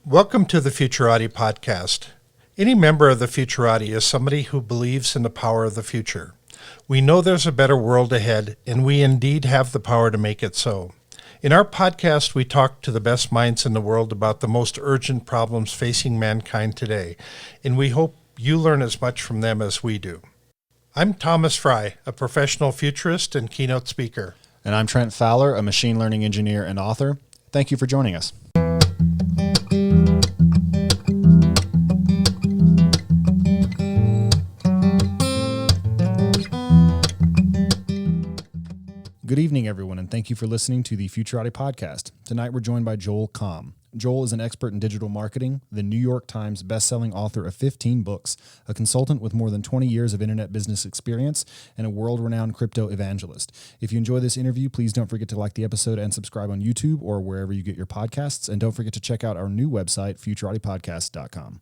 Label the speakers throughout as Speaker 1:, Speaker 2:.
Speaker 1: Welcome to the Futurati podcast. Any member of the Futurati is somebody who believes in the power of the future. We know there's a better world ahead, and we indeed have the power to make it so. In our podcast, we talk to the best minds in the world about the most urgent problems facing mankind today, and we hope you learn as much from them as we do. I'm Thomas Fry, a professional futurist and keynote speaker.
Speaker 2: And I'm Trent Fowler, a machine learning engineer and author. Thank you for joining us. Good evening, everyone, and thank you for listening to the Futurati podcast. Tonight, we're joined by Joel Comm. Joel is an expert in digital marketing, the New York Times bestselling author of 15 books, a consultant with more than 20 years of internet business experience, and a world-renowned crypto evangelist. If you enjoy this interview, please don't forget to like the episode and subscribe on YouTube or wherever you get your podcasts. And don't forget to check out our new website, futuratipodcast.com.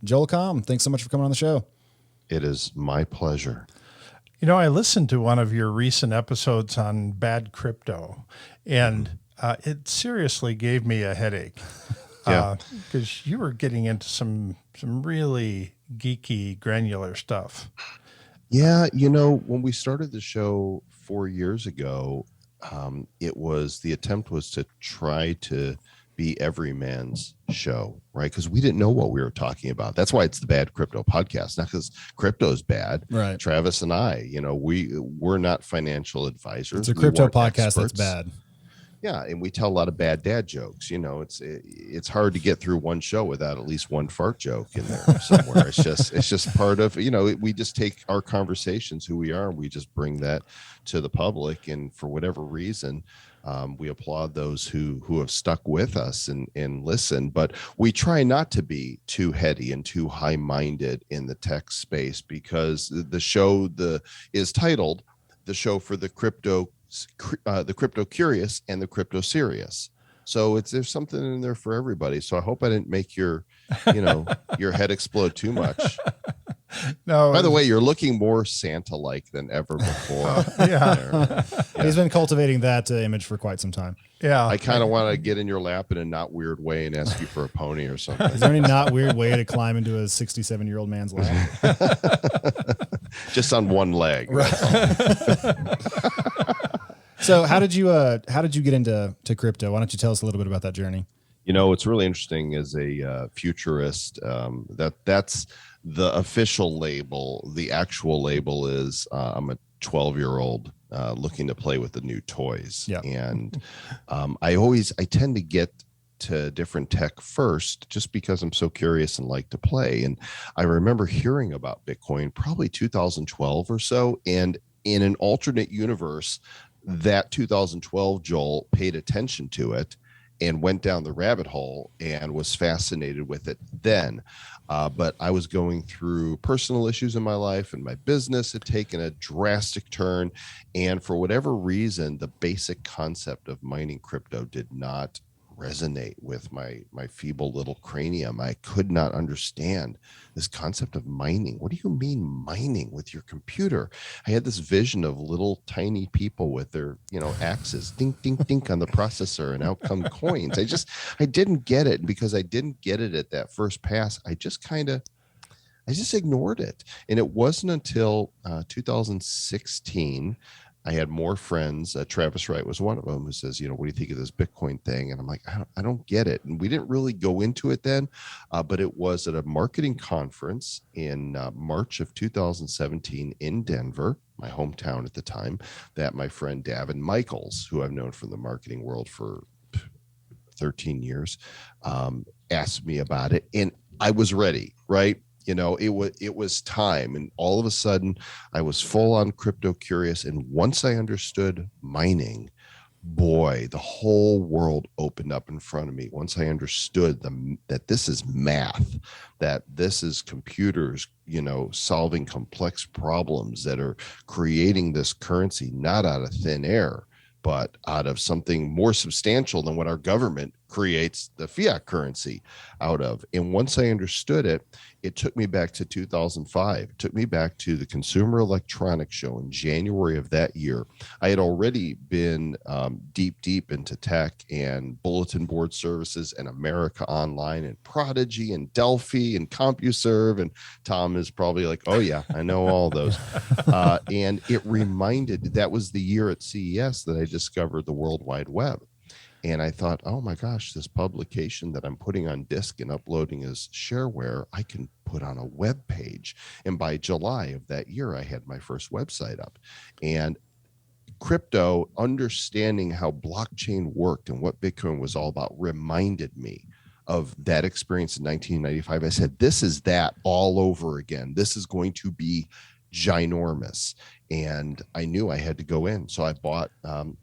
Speaker 2: Joel Comm, thanks so much for coming on the show.
Speaker 3: It is my pleasure.
Speaker 1: You know, I listened to one of your recent episodes on bad crypto, and it seriously gave me a headache.
Speaker 3: Yeah,
Speaker 1: because you were getting into some really geeky, granular stuff.
Speaker 3: Yeah, when we started the show 4 years ago, the attempt was to try to be every man's show, right? Because we didn't know what we were talking about. That's why it's the Bad Crypto Podcast, not because crypto's bad.
Speaker 2: Right.
Speaker 3: Travis and I, we're not financial advisors.
Speaker 2: It's a crypto podcast
Speaker 3: experts.
Speaker 2: that's bad.
Speaker 3: Yeah, and we tell a lot of bad dad jokes. It's hard to get through one show without at least one fart joke in there somewhere. It's just part of, we just take our conversations, who we are, and we just bring that to the public. And for whatever reason, we applaud those who have stuck with us and listen. But we try not to be too heady and too high-minded in the tech space, because the show is titled "The Show for the Crypto Curious and the Crypto Serious." So there's something in there for everybody. So I hope I didn't make your head explode too much.
Speaker 1: No.
Speaker 3: By the way, you're looking more Santa-like than ever before.
Speaker 1: Yeah.
Speaker 2: He's been cultivating that image for quite some time.
Speaker 1: Yeah.
Speaker 3: I kind of want to get in your lap in a not weird way and ask you for a pony or something.
Speaker 2: Is there any not weird way to climb into a 67-year-old man's lap?
Speaker 3: Just on one leg.
Speaker 2: Right. So how did you get into crypto? Why don't you tell us a little bit about that journey?
Speaker 3: What's really interesting as a futurist, that's the official label. The actual label is I'm a 12-year-old looking to play with the new toys.
Speaker 2: Yeah.
Speaker 3: And I tend to get to different tech first just because I'm so curious and like to play. And I remember hearing about Bitcoin probably 2012 or so. And in an alternate universe, that 2012 Joel paid attention to it and went down the rabbit hole and was fascinated with it then. But I was going through personal issues in my life, and my business had taken a drastic turn. And for whatever reason, the basic concept of mining crypto did not resonate with my feeble little cranium. I could not understand this concept of mining. What do you mean mining with your computer? I had this vision of little tiny people with their, axes, dink, dink, dink on the processor, and out come coins. I didn't get it. And because I didn't get it at that first pass, I just ignored it. And it wasn't until 2016 I had more friends. Travis Wright was one of them, who says, what do you think of this Bitcoin thing? And I'm like, I don't get it. And we didn't really go into it then, but it was at a marketing conference in March of 2017 in Denver, my hometown at the time, that my friend Davin Michaels, who I've known from the marketing world for 13 years, asked me about it. And I was ready, right? It was time. And all of a sudden I was full on crypto curious. And once I understood mining, boy, the whole world opened up in front of me. Once I understood that this is math, that this is computers, solving complex problems that are creating this currency, not out of thin air, but out of something more substantial than what our government creates the fiat currency out of. And once I understood it, it took me back to 2005. It took me back to the Consumer Electronics Show in January of that year. I had already been deep into tech and bulletin board services and America Online and Prodigy and Delphi and CompuServe. And Tom is probably like, oh, yeah, I know all those. And it reminded, that was the year at CES that I discovered the World Wide Web. And I thought, oh my gosh, this publication that I'm putting on disk and uploading as shareware, I can put on a web page. And by July of that year, I had my first website up. And crypto, understanding how blockchain worked and what Bitcoin was all about, reminded me of that experience in 1995. I said, this is that all over again. This is going to be ginormous. And I knew I had to go in. So I bought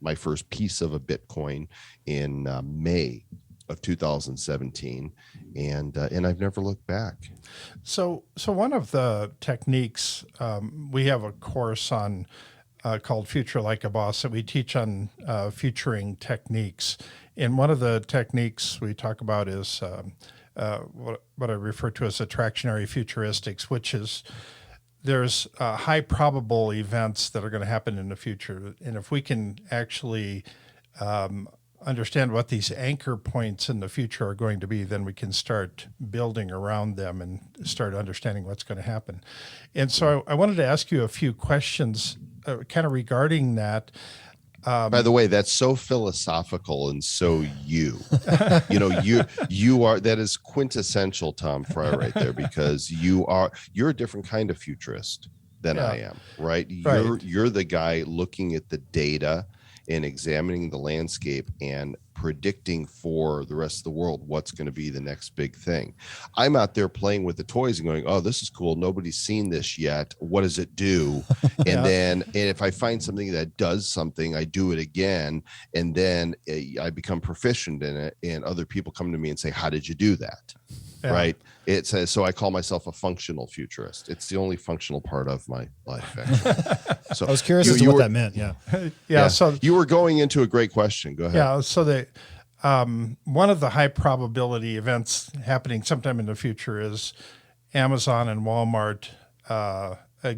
Speaker 3: my first piece of a Bitcoin in May of 2017. And I've never looked back.
Speaker 1: So one of the techniques, we have a course on called Future Like a Boss that we teach on futuring techniques. And one of the techniques we talk about is what I refer to as attractionary futuristics, which is there's high probable events that are going to happen in the future. And if we can actually understand what these anchor points in the future are going to be, then we can start building around them and start understanding what's going to happen. And so I wanted to ask you a few questions kind of regarding that.
Speaker 3: By the way, that's so philosophical and so you are, that is quintessential Tom Fry right there, because you're a different kind of futurist than I am, right? You're the guy looking at the data and examining the landscape and predicting for the rest of the world what's going to be the next big thing. I'm out there playing with the toys and going, oh, this is cool. Nobody's seen this yet. What does it do? And then if I find something that does something, I do it again. And then I become proficient in it. And other people come to me and say, how did you do that? Yeah. Right. It says, so I call myself a functional futurist. It's the only functional part of my life, actually. So
Speaker 2: I was curious as to what that meant.
Speaker 1: Yeah. So
Speaker 3: you were going into a great question. Go ahead.
Speaker 1: Yeah. So one of the high probability events happening sometime in the future is Amazon and Walmart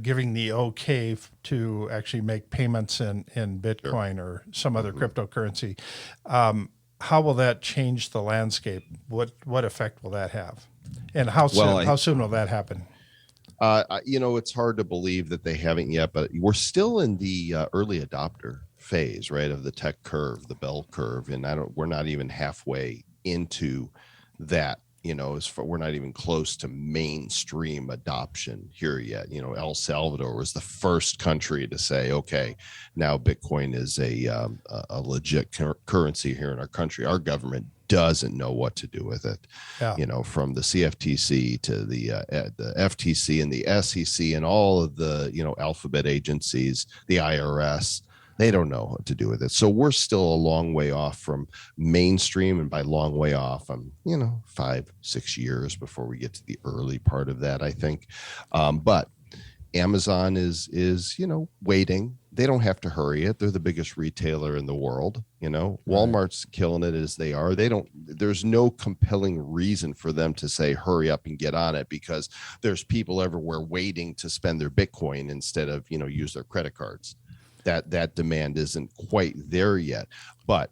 Speaker 1: giving the okay to actually make payments in Bitcoin or some other cryptocurrency. How will that change the landscape? What effect will that have? And how soon will that happen?
Speaker 3: It's hard to believe that they haven't yet, but we're still in the early adopter phase, right, of the tech curve, the bell curve, and we're not even halfway into that. We're not even close to mainstream adoption here yet. El Salvador was the first country to say, okay, now Bitcoin is a legit currency here in our country. Our government doesn't know what to do with it. Yeah. From the CFTC to the FTC and the SEC and all of the, alphabet agencies, the IRS. They don't know what to do with it. So we're still a long way off from mainstream. And by long way off, I'm, 5-6 years before we get to the early part of that, I think. But Amazon is waiting. They don't have to hurry it. They're the biggest retailer in the world. Walmart's killing it as they are. There's no compelling reason for them to say, hurry up and get on it, because there's people everywhere waiting to spend their Bitcoin instead of, use their credit cards. That demand isn't quite there yet, but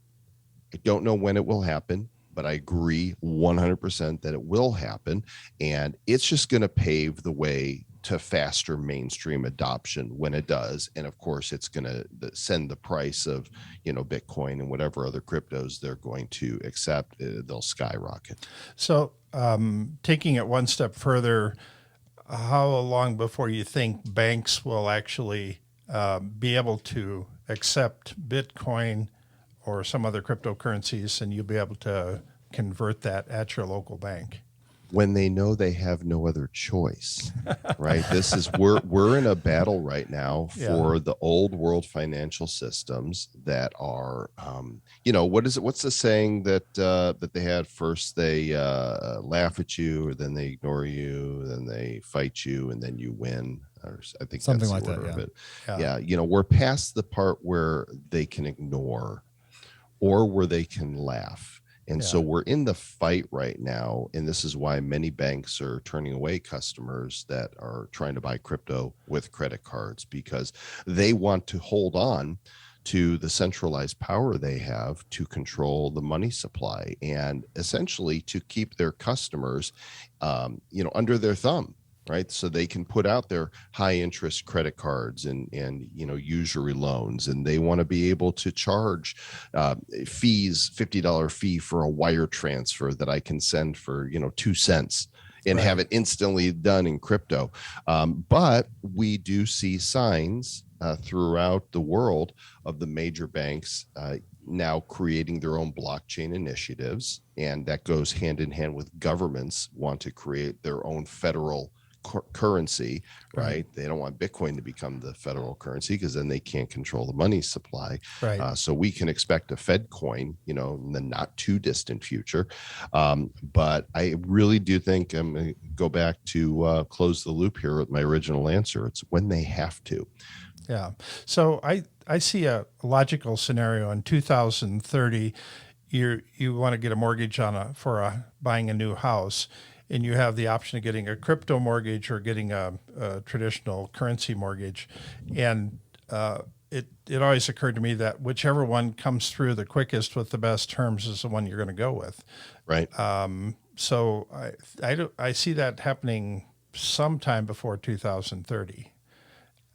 Speaker 3: I don't know when it will happen, but I agree 100% that it will happen. And it's just going to pave the way to faster mainstream adoption when it does. And of course, it's going to send the price of, Bitcoin and whatever other cryptos they're going to accept, they'll skyrocket.
Speaker 1: So taking it one step further, how long before you think banks will actually be able to accept Bitcoin or some other cryptocurrencies, and you'll be able to convert that at your local bank?
Speaker 3: When they know they have no other choice, right? This is we're in a battle right now for the old world financial systems that are, what is it? What's the saying that they had? First they laugh at you, or then they ignore you, then they fight you, and then you win. Or I think
Speaker 2: something
Speaker 3: that's
Speaker 2: like that.
Speaker 3: Yeah. We're past the part where they can ignore or where they can laugh. And so we're in the fight right now. And this is why many banks are turning away customers that are trying to buy crypto with credit cards, because they want to hold on to the centralized power they have to control the money supply and essentially to keep their customers, under their thumb. Right. So they can put out their high interest credit cards and usury loans, and they want to be able to charge fees, $50 fee for a wire transfer that I can send for, 2 cents and have it instantly done in crypto. But we do see signs throughout the world of the major banks now creating their own blockchain initiatives. And that goes hand in hand with governments want to create their own federal currency, right? They don't want Bitcoin to become the federal currency because then they can't control the money supply. So we can expect a Fed coin, in the not too distant future. But I really do think I'm going to go back to close the loop here with my original answer. It's when they have to.
Speaker 1: Yeah. So I see a logical scenario in 2030. You want to get a mortgage for buying a new house, and you have the option of getting a crypto mortgage or getting a traditional currency mortgage. And it always occurred to me that whichever one comes through the quickest with the best terms is the one you're going to go with.
Speaker 3: Right.
Speaker 1: So I see that happening sometime before 2030.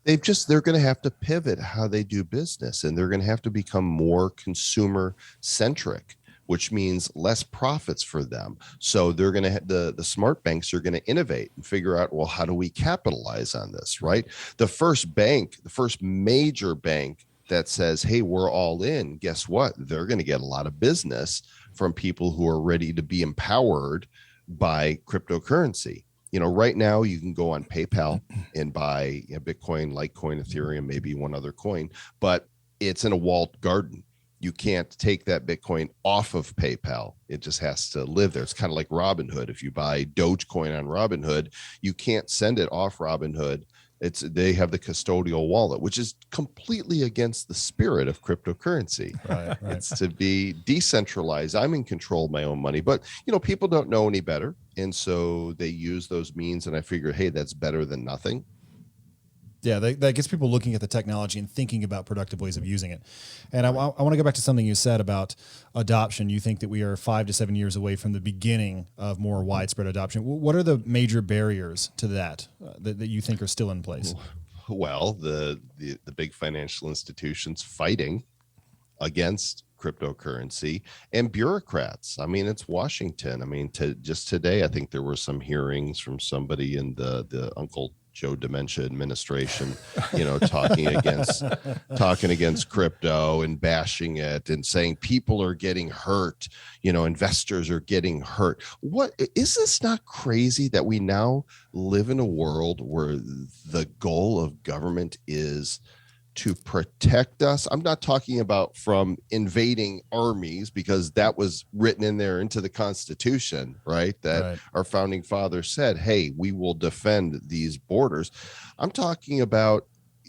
Speaker 3: They're going to have to pivot how they do business, and they're going to have to become more consumer centric, which means less profits for them. So they're going to, the smart banks are going to innovate and figure out, well, how do we capitalize on this, right? The first major bank that says, hey, we're all in, guess what? They're going to get a lot of business from people who are ready to be empowered by cryptocurrency. Right now you can go on PayPal and buy Bitcoin, Litecoin, Ethereum, maybe one other coin, but it's in a walled garden. You can't take that Bitcoin off of PayPal. It just has to live there. It's kind of like Robinhood. If you buy Dogecoin on Robinhood, you can't send it off Robinhood. They have the custodial wallet, which is completely against the spirit of cryptocurrency.
Speaker 2: Right.
Speaker 3: It's to be decentralized. I'm in control of my own money, but people don't know any better, and so they use those means. And I figure, hey, that's better than nothing.
Speaker 2: Yeah, that gets people looking at the technology and thinking about productive ways of using it. And I want to go back to something you said about adoption. You think that we are 5 to 7 years away from the beginning of more widespread adoption. What are the major barriers to that you think are still in place?
Speaker 3: Well, the big financial institutions fighting against cryptocurrency and bureaucrats. I mean, it's Washington. I mean, just today, I think there were some hearings from somebody in the Uncle Joe Dementia administration, talking against crypto and bashing it and saying people are getting hurt, investors are getting hurt. What is this not crazy that we now live in a world where the goal of government is to protect us? I'm not talking about from invading armies, because that was written in there into the Constitution, right? That our founding fathers said, hey, we will defend these borders. I'm talking about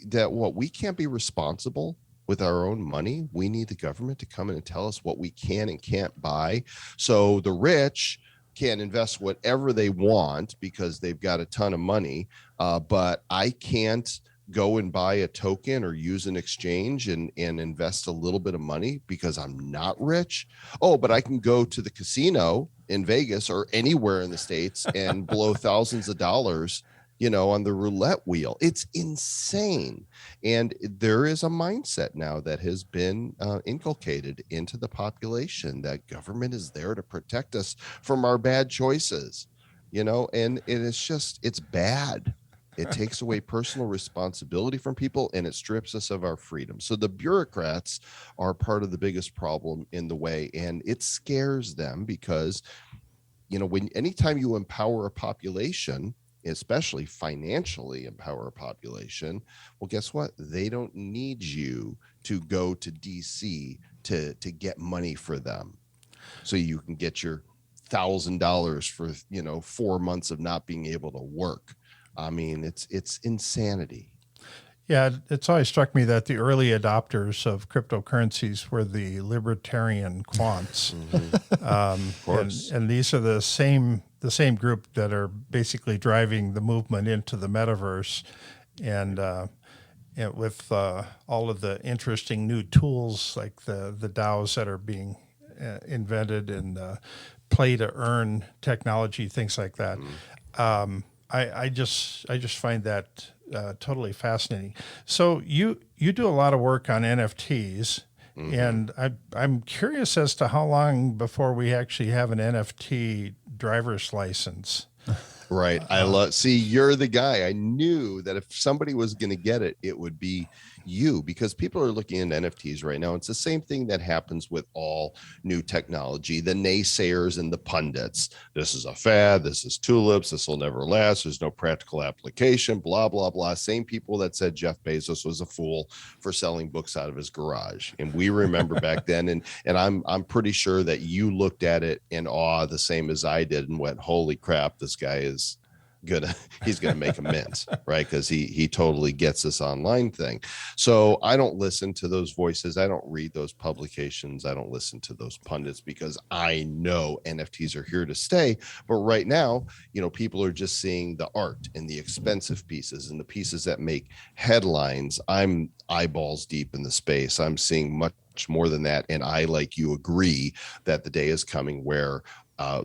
Speaker 3: that we can't be responsible with our own money. We need the government to come in and tell us what we can and can't buy. So the rich can invest whatever they want because they've got a ton of money, but I can't go and buy a token or use an exchange and invest a little bit of money because I'm not rich. Oh, but I can go to the casino in Vegas or anywhere in the States and blow thousands of dollars, on the roulette wheel. It's insane. And there is a mindset now that has been inculcated into the population that government is there to protect us from our bad choices, and it's bad. It takes away personal responsibility from people, and it strips us of our freedom. So the bureaucrats are part of the biggest problem in the way, and it scares them because, anytime you empower a population, especially financially empower a population, well, guess what? They don't need you to go to DC to get money for them. So you can get your $1,000 for, 4 months of not being able to work. I mean, it's insanity.
Speaker 1: Yeah, it's always struck me that the early adopters of cryptocurrencies were the libertarian quants,
Speaker 3: Of course.
Speaker 1: and these are the same group that are basically driving the movement into the metaverse, and with all of the interesting new tools like the DAOs that are being invented and play to earn technology, things like that. I just find that totally fascinating. So you do a lot of work on NFTs, and I'm curious as to how long before we actually have an NFT driver's license.
Speaker 3: Right. I love, see, you're the guy. I knew that if somebody was going to get it, it would be you, because people are looking at NFTs right now. It's the same thing that happens with all new technology. The naysayers and the pundits. This is a fad. This is tulips. This will never last. There's no practical application, blah, blah, blah. Same people that said Jeff Bezos was a fool for selling books out of his garage. And we remember back then, and I'm pretty sure that you looked at it in awe the same as I did and went, holy crap, this guy is he's gonna make amends, right? Because he totally gets this online thing. So I don't listen to those voices. I don't read those publications. I don't listen to those pundits, because I know NFTs are here to stay. But right now, people are just seeing the art and the expensive pieces and the pieces that make headlines. I'm eyeballs deep in the space. I'm seeing much more than that. And I, like you, agree that the day is coming where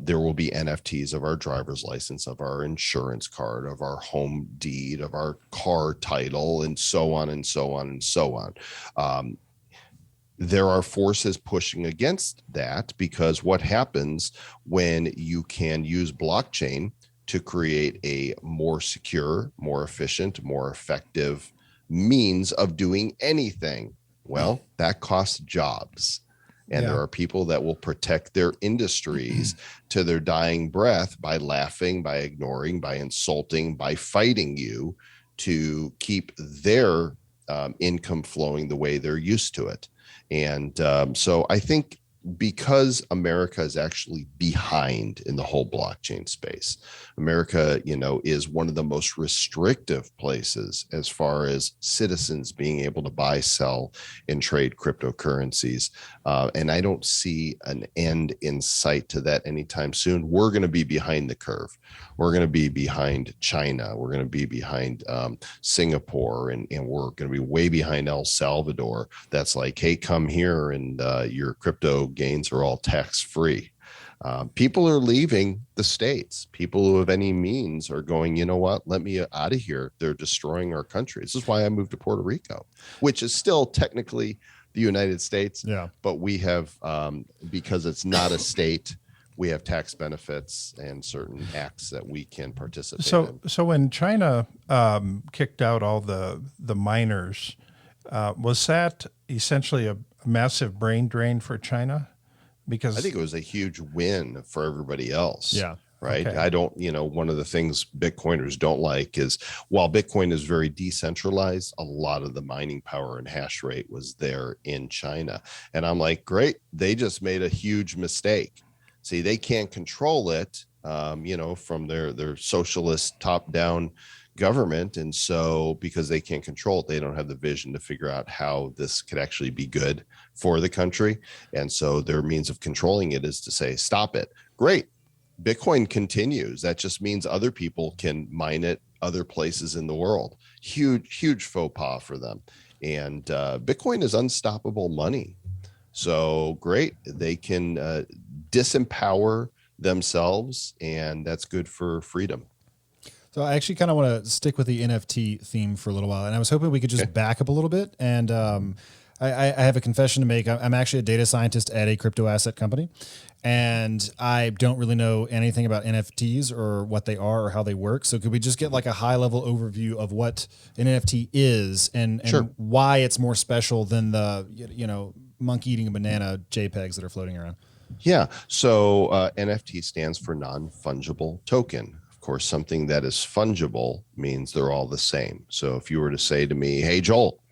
Speaker 3: there will be NFTs of our driver's license, of our insurance card, of our home deed, of our car title, and so on and so on and so on. There are forces pushing against that, because what happens when you can use blockchain to create a more secure, more efficient, more effective means of doing anything? Well, that costs jobs. And there are people that will protect their industries to their dying breath by laughing, by ignoring, by insulting, by fighting you to keep their income flowing the way they're used to it. And so I think because America is actually behind in the whole blockchain space, America, is one of the most restrictive places as far as citizens being able to buy, sell, and trade cryptocurrencies. And I don't see an end in sight to that anytime soon. We're going to be behind the curve. We're going to be behind China. We're going to be behind Singapore, and we're going to be way behind El Salvador. That's like, hey, come here and your crypto gains are all tax-free. People are leaving the States. People who have any means are going, you know what, let me out of here. They're destroying our country. This is why I moved to Puerto Rico, which is still technically the United States.
Speaker 2: Yeah.
Speaker 3: But we have, because it's not a state, we have tax benefits and certain acts that we can participate in.
Speaker 1: So when China kicked out all the miners, was that essentially a massive brain drain for China? Because
Speaker 3: I think it was a huge win for everybody else.
Speaker 2: Yeah.
Speaker 3: Right.
Speaker 1: Okay.
Speaker 3: I don't, one of the things Bitcoiners don't like is, while Bitcoin is very decentralized, a lot of the mining power and hash rate was there in China. And I'm like, great, they just made a huge mistake. See, they can't control it, from their socialist top-down government. And so because they can't control it, they don't have the vision to figure out how this could actually be good for the country. And so their means of controlling it is to say, stop it. Great. Bitcoin continues. That just means other people can mine it other places in the world. Huge faux pas for them. And Bitcoin is unstoppable money. So great. They can disempower themselves, and that's good for freedom.
Speaker 2: So I actually kind of want to stick with the NFT theme for a little while, and I was hoping we could just back up a little bit. And I have a confession to make. I'm actually a data scientist at a crypto asset company, and I don't really know anything about NFTs or what they are or how they work. So could we just get like a high level overview of what an NFT is and
Speaker 3: Sure.
Speaker 2: why it's more special than the monkey eating a banana JPEGs that are floating around?
Speaker 3: Yeah. So NFT stands for non-fungible token. Of course, something that is fungible means they're all the same. So if you were to say to me, hey, Joel,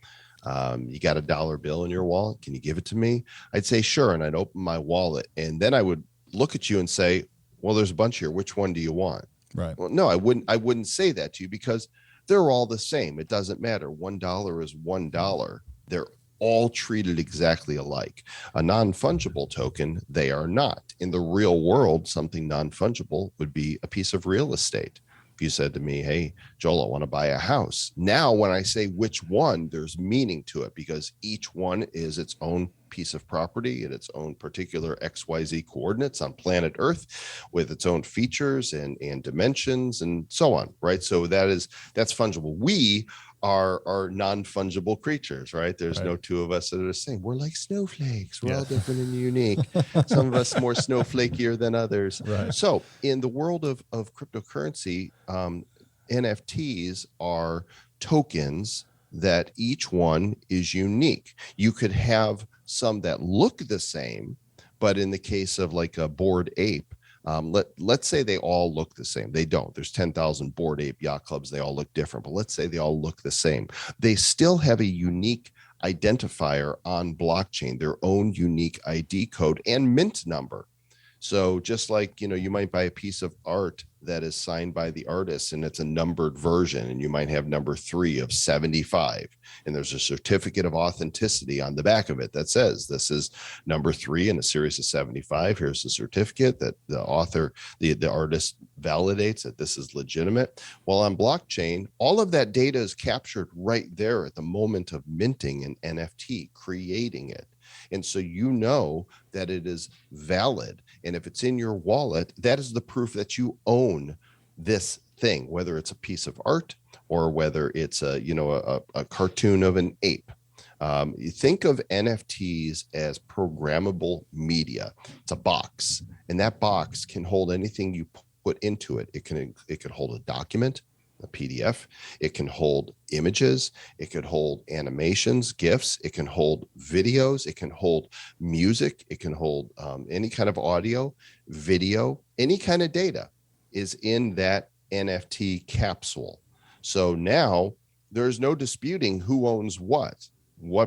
Speaker 3: you got $1 bill in your wallet, can you give it to me? I'd say, sure. And I'd open my wallet. And then I would look at you and say, well, there's a bunch here. Which one do you want?
Speaker 2: Right.
Speaker 3: Well, no, I wouldn't say that to you, because they're all the same. It doesn't matter. $1 is $1. They're all treated exactly alike. A non-fungible token, they are not. In the real world, something non-fungible would be a piece of real estate. If you said to me, hey, Joel, I want to buy a house. Now, when I say which one, there's meaning to it because each one is its own piece of property and its own particular XYZ coordinates on planet Earth with its own features and dimensions and so on, right? So that's fungible. We are non-fungible creatures, right? There's no two of us that are the same. We're like snowflakes. We're all different and unique. Some of us more snowflakier than others.
Speaker 2: Right.
Speaker 3: So in the world of cryptocurrency, NFTs are tokens that each one is unique. You could have some that look the same, but in the case of like a Bored Ape, let's say they all look the same. They don't. There's 10,000 Bored Ape yacht clubs. They all look different, but let's say they all look the same. They still have a unique identifier on blockchain, their own unique ID code and mint number. So just like, you might buy a piece of art that is signed by the artist and it's a numbered version and you might have number 3 of 75 and there's a certificate of authenticity on the back of it that says this is number 3 in a series of 75. Here's the certificate that the author, the artist validates that this is legitimate. Well, on blockchain, all of that data is captured right there at the moment of minting an NFT, creating it. And so that it is valid. And if it's in your wallet, that is the proof that you own this thing, whether it's a piece of art or whether it's a cartoon of an ape. You think of NFTs as programmable media. It's a box, and that box can hold anything you put into it. It could hold a document, a PDF. It can hold images. It could hold animations, GIFs. It can hold videos. It can hold music. It can hold any kind of audio, video, any kind of data is in that NFT capsule. So now there's no disputing who owns what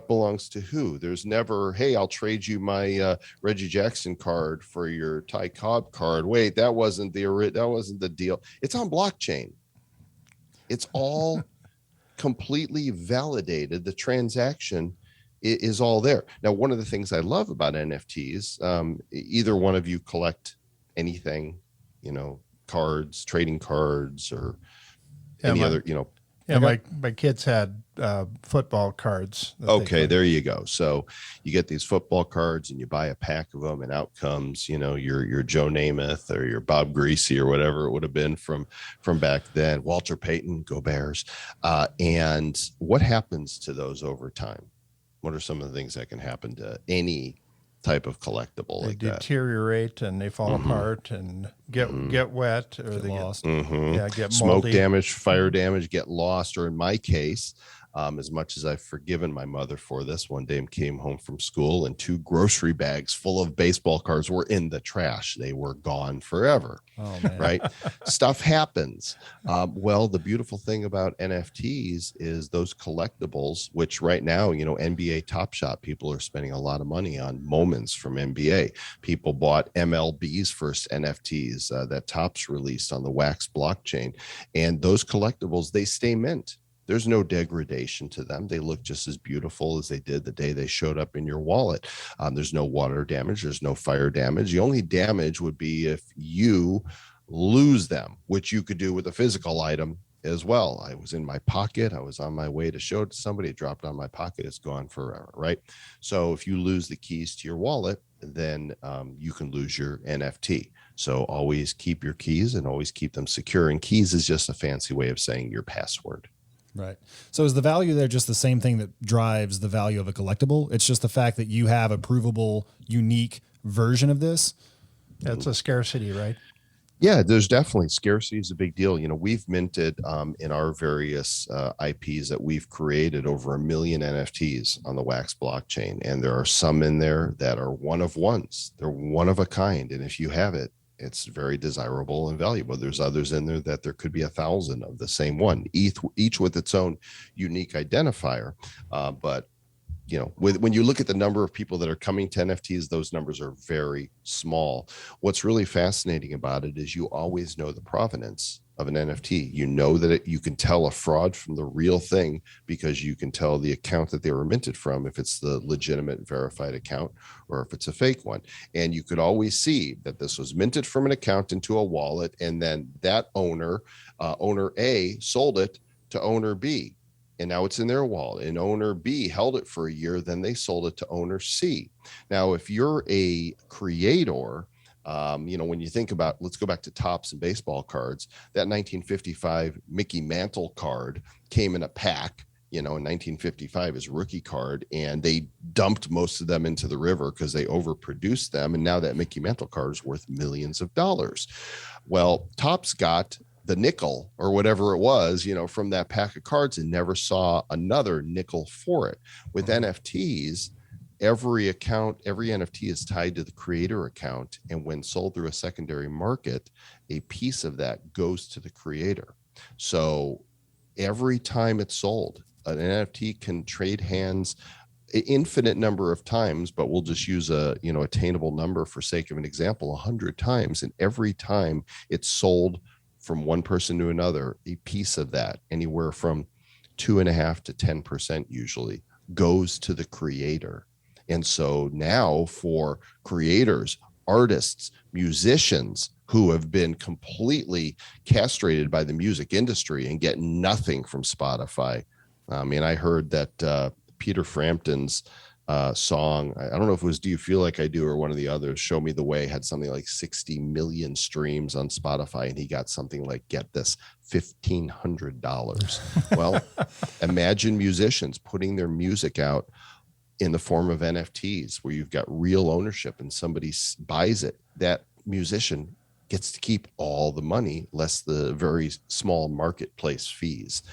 Speaker 3: belongs to who. There's never, hey, I'll trade you my Reggie Jackson card for your Ty Cobb card. Wait, that wasn't the deal. It's on blockchain. It's all completely validated. The transaction is all there. Now, one of the things I love about NFTs, either one of you collect anything, cards, trading cards, or other,
Speaker 1: Yeah, my kids had football cards.
Speaker 3: Okay, there you go. So you get these football cards and you buy a pack of them and out comes, your Joe Namath or your Bob Greasy or whatever it would have been from back then, Walter Payton, go Bears. And what happens to those over time? What are some of the things that can happen to any type of collectible like that?
Speaker 1: They deteriorate and they fall apart and get wet or they
Speaker 2: lost.
Speaker 1: Get
Speaker 3: Smoke
Speaker 1: moldy.
Speaker 3: damage, fire damage, get lost, or in my case, as much as I've forgiven my mother for this, one day I came home from school and 2 grocery bags full of baseball cards were in the trash. They were gone forever.
Speaker 2: Oh, man.
Speaker 3: Right? Stuff happens. Well, the beautiful thing about NFTs is those collectibles, which right now, NBA Top Shot, people are spending a lot of money on moments from NBA. People bought MLB's first NFTs that Topps released on the Wax blockchain. And those collectibles, they stay mint. There's no degradation to them. They look just as beautiful as they did the day they showed up in your wallet. There's no water damage. There's no fire damage. The only damage would be if you lose them, which you could do with a physical item as well. I was in my pocket. I was on my way to show it to somebody. It dropped on my pocket. It's gone forever, right? So if you lose the keys to your wallet, then you can lose your NFT. So always keep your keys and always keep them secure. And keys is just a fancy way of saying your password.
Speaker 2: Right. So is the value there just the same thing that drives the value of a collectible? It's just the fact that you have a provable, unique version of this?
Speaker 1: That's a scarcity, right?
Speaker 3: Yeah, there's definitely scarcity is a big deal. We've minted in our various IPs that we've created over 1 million NFTs on the Wax blockchain. And there are some in there that are one of ones. They're one of a kind. And if you have it, it's very desirable and valuable. There's others in there that there could be 1,000 of the same one, each with its own unique identifier. But when you look at the number of people that are coming to NFTs, those numbers are very small. What's really fascinating about it is you always know the provenance of an NFT. You know that you can tell a fraud from the real thing because you can tell the account that they were minted from, if it's the legitimate verified account or if it's a fake one. And you could always see that this was minted from an account into a wallet, and then that owner A, sold it to owner B. And now it's in their wallet, and owner B held it for a year. Then they sold it to owner C. Now, if you're a creator, when you think about, let's go back to Topps and baseball cards, that 1955 Mickey Mantle card came in a pack, in 1955, his rookie card, and they dumped most of them into the river because they overproduced them. And now that Mickey Mantle card is worth millions of dollars. Well, Topps got the nickel or whatever it was, from that pack of cards, and never saw another nickel for it. With NFTs, every NFT is tied to the creator account. And when sold through a secondary market, a piece of that goes to the creator. So every time it's sold, an NFT can trade hands an infinite number of times, but we'll just use a attainable number for sake of an example, 100 times. And every time it's sold from one person to another, a piece of that, anywhere from 2.5% to 10% usually, goes to the creator. And so now for creators, artists, musicians who have been completely castrated by the music industry and get nothing from Spotify. I heard that Peter Frampton's song, I don't know if it was Do You Feel Like I Do or one of the others, Show Me the Way, had something like 60 million streams on Spotify, and he got something like, get this, $1,500. Well, imagine musicians putting their music out in the form of NFTs, where you've got real ownership and somebody buys it. That musician gets to keep all the money, less the very small marketplace fees.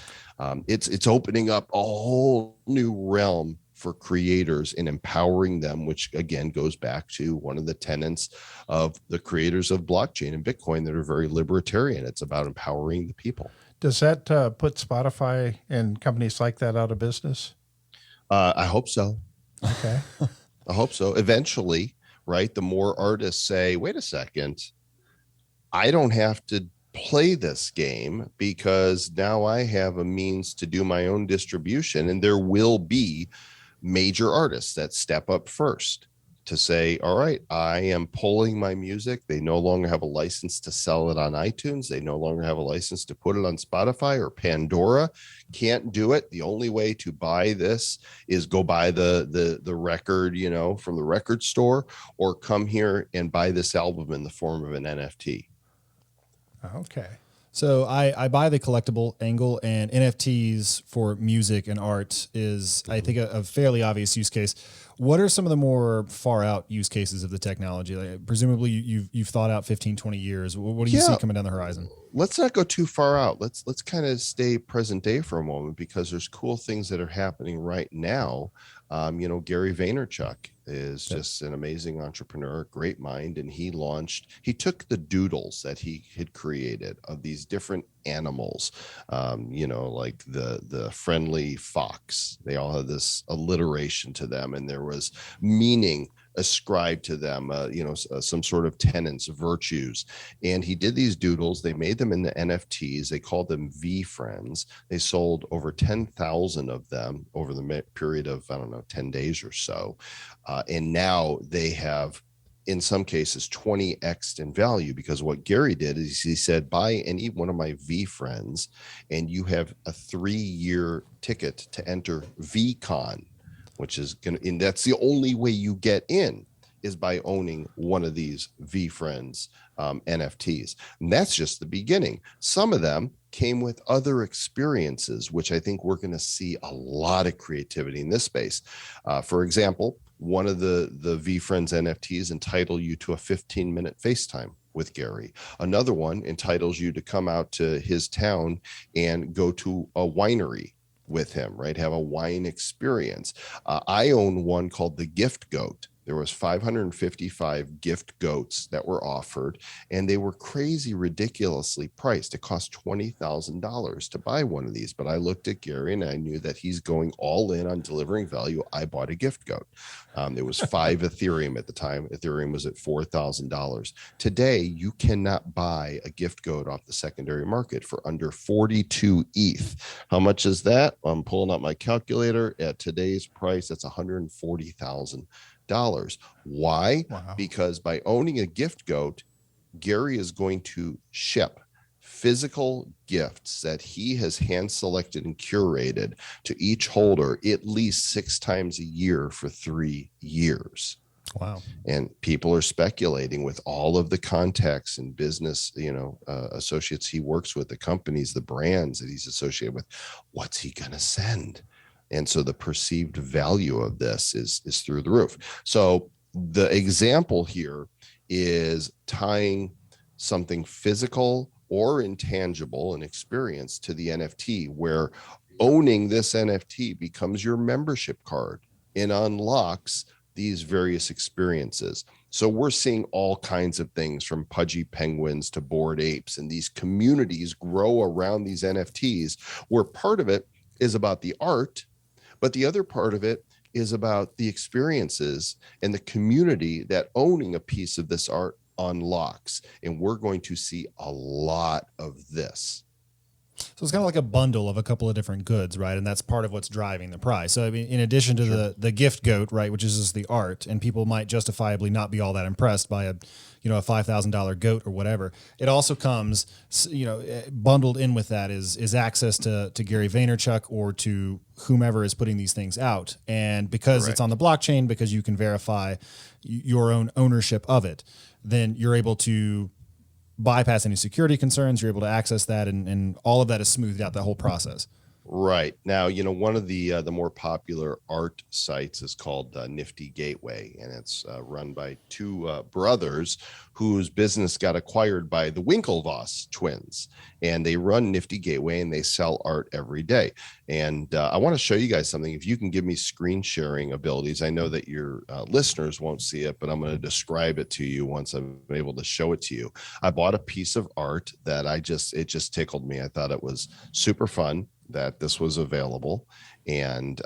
Speaker 3: It's opening up a whole new realm for creators and empowering them, which again goes back to one of the tenets of the creators of blockchain and Bitcoin that are very libertarian. It's about empowering the people.
Speaker 1: Does that put Spotify and companies like that out of business?
Speaker 3: I hope so.
Speaker 1: Okay.
Speaker 3: I hope so. Eventually, right? The more artists say, wait a second, I don't have to play this game because now I have a means to do my own distribution. And there will be major artists that step up first to say, all right, I am pulling my music. They no longer have a license to sell it on iTunes. They no longer have a license to put it on Spotify or Pandora. Can't do it. The only way to buy this is go buy the record, from the record store, or come here and buy this album in the form of an NFT.
Speaker 1: Okay.
Speaker 2: So I buy the collectible angle, and NFTs for music and art is, I think, a fairly obvious use case. What are some of the more far out use cases of the technology? Like, presumably you've thought out 15, 20 years. What do you see coming down the horizon?
Speaker 3: Let's not go too far out. Let's kind of stay present day for a moment, because there's cool things that are happening right now. Gary Vaynerchuk is just an amazing entrepreneur, great mind. And he took the doodles that he had created of these different animals, like the friendly fox. They all had this alliteration to them, and there was meaning ascribed to them, some sort of tenets, virtues. And he did these doodles. They made them into NFTs. They called them V-Friends. They sold over 10,000 of them over the period of, 10 days or so. And now they have, in some cases, 20x'd in value, because what Gary did is he said, buy any one of my V-Friends and you have a 3-year ticket to enter VCon, which is and that's the only way you get in, is by owning one of these V-Friends NFTs. And that's just the beginning. Some of them came with other experiences, which I think we're going to see a lot of creativity in this space. For example, one of the V-Friends NFTs entitle you to a 15-minute FaceTime with Gary. Another one entitles you to come out to his town and go to a winery with him, right? Have a wine experience. I own one called the Gift Goat. There was 555 gift goats that were offered, and they were crazy, ridiculously priced. It cost $20,000 to buy one of these. But I looked at Gary and I knew that he's going all in on delivering value. I bought a gift goat. There was 5 Ethereum at the time. Ethereum was at $4,000. Today, you cannot buy a gift goat off the secondary market for under 42 ETH. How much is that? I'm pulling out my calculator. At today's price, that's $140,000. Why?
Speaker 1: Wow.
Speaker 3: Because by owning a gift goat, Gary is going to ship physical gifts that he has hand selected and curated to each holder at least 6 times a year for 3 years.
Speaker 2: Wow.
Speaker 3: And people are speculating with all of the contacts and business, associates he works with, the companies, the brands that he's associated with, what's he going to send? And so the perceived value of this is through the roof. So the example here is tying something physical or intangible, an experience, to the NFT, where owning this NFT becomes your membership card and unlocks these various experiences. So we're seeing all kinds of things, from pudgy penguins to bored apes, and these communities grow around these NFTs, where part of it is about the art, but the other part of it is about the experiences and the community that owning a piece of this art unlocks. And we're going to see a lot of this.
Speaker 2: So it's kind of like a bundle of a couple of different goods, right? And that's part of what's driving the price. So I mean, in addition to the gift goat, right, which is just the art, and people might justifiably not be all that impressed by a $5,000 goat or whatever. It also comes, bundled in with that is access to Gary Vaynerchuk or to whomever is putting these things out. And because
Speaker 3: Correct.
Speaker 2: it's on the blockchain, because you can verify your own ownership of it, then you're able to bypass any security concerns. You're able to access that, and all of that is smoothed out, that whole process.
Speaker 3: Right. Now, one of the more popular art sites is called Nifty Gateway, and it's run by 2 brothers whose business got acquired by the Winklevoss twins. And they run Nifty Gateway, and they sell art every day. And I want to show you guys something. If you can give me screen sharing abilities, I know that your listeners won't see it, but I'm going to describe it to you once I'm able to show it to you. I bought a piece of art that it just tickled me. I thought it was super fun that this was available. And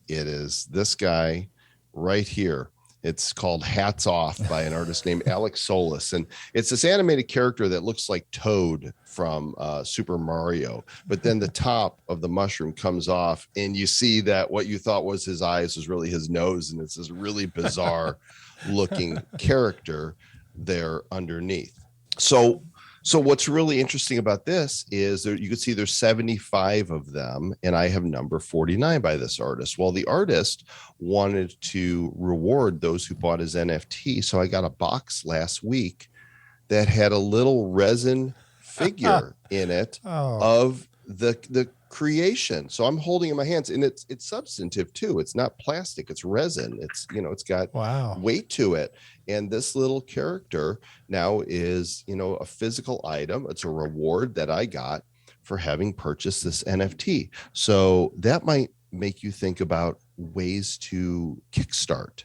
Speaker 3: it is this guy right here. It's called Hats Off by an artist named Alex Solis. And it's this animated character that looks like Toad from Super Mario. But then the top of the mushroom comes off, and you see that what you thought was his eyes was really his nose. And it's this really bizarre looking character there underneath. So what's really interesting about this is you can see there's 75 of them, and I have number 49 by this artist. Well, the artist wanted to reward those who bought his NFT, so I got a box last week that had a little resin figure in it of the creation. So I'm holding in my hands, and it's substantive too. It's not plastic, it's resin. It's got weight to it. And this little character now is, a physical item. It's a reward that I got for having purchased this NFT. So that might make you think about ways to kickstart